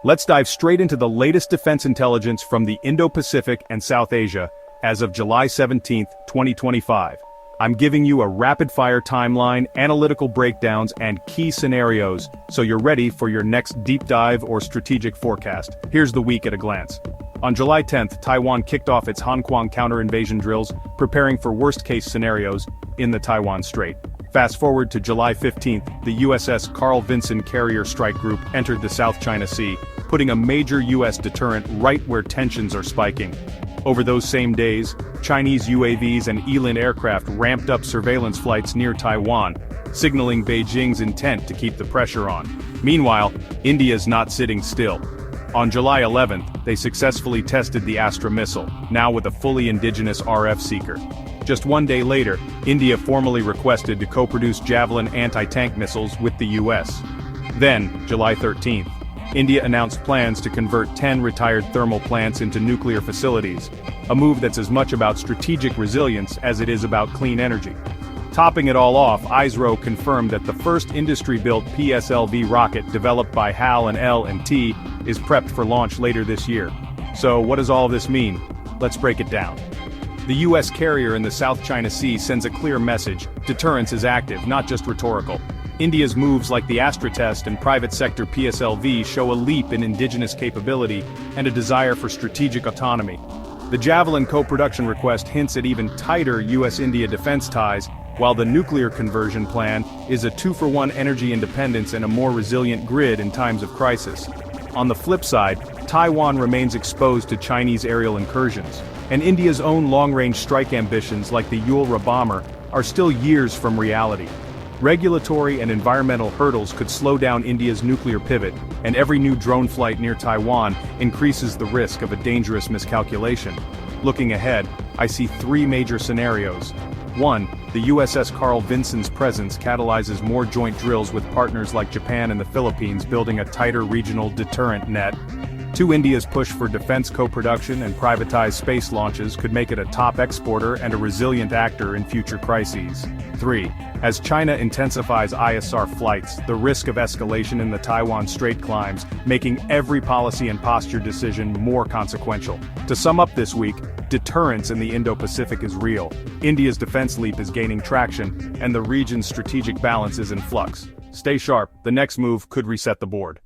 Let's dive straight into the latest defense intelligence from the Indo-Pacific and South Asia as of July 17, 2025. I'm giving you a rapid-fire timeline, analytical breakdowns, and key scenarios, so you're ready for your next deep dive or strategic forecast. Here's the week at a glance. On July 10th, Taiwan kicked off its Kuang counter-invasion drills, preparing for worst-case scenarios in the Taiwan Strait. Fast forward to July 15th, the USS Vinson carrier strike group entered the South China Sea, putting a major US deterrent right where tensions are spiking. Over those same days, Chinese UAVs and Elan aircraft ramped up surveillance flights near Taiwan, signaling Beijing's intent to keep the pressure on. Meanwhile, India's not sitting still. On July 11th, they successfully tested the Astra missile, now with a fully indigenous RF seeker. Just one day later, India formally requested to co-produce Javelin anti-tank missiles with the US. Then, July 13th, India announced plans to convert 10 retired thermal plants into nuclear facilities, a move that's as much about strategic resilience as it is about clean energy. Topping it all off, ISRO confirmed that the first industry-built PSLV rocket developed by HAL and L&T is prepped for launch later this year. So what does all this mean? Let's break it down. The US carrier in the South China Sea sends a clear message: deterrence is active, not just rhetorical. India's moves like the Astra test and private sector PSLV show a leap in indigenous capability and a desire for strategic autonomy. The Javelin co-production request hints at even tighter US-India defense ties, while the nuclear conversion plan is a two-for-one energy independence and a more resilient grid in times of crisis. On the flip side, Taiwan remains exposed to Chinese aerial incursions, and India's own long-range strike ambitions like the Yulra bomber are still years from reality. Regulatory and environmental hurdles could slow down India's nuclear pivot, and every new drone flight near Taiwan increases the risk of a dangerous miscalculation. Looking ahead, I see three major scenarios. 1. The USS Vinson's presence catalyzes more joint drills with partners like Japan and the Philippines, building a tighter regional deterrent net. 2. India's push for defense co-production and privatized space launches could make it a top exporter and a resilient actor in future crises. 3. As China intensifies ISR flights, the risk of escalation in the Taiwan Strait climbs, making every policy and posture decision more consequential. To sum up this week, deterrence in the Indo-Pacific is real. India's defense leap is gaining traction, and the region's strategic balance is in flux. Stay sharp, the next move could reset the board.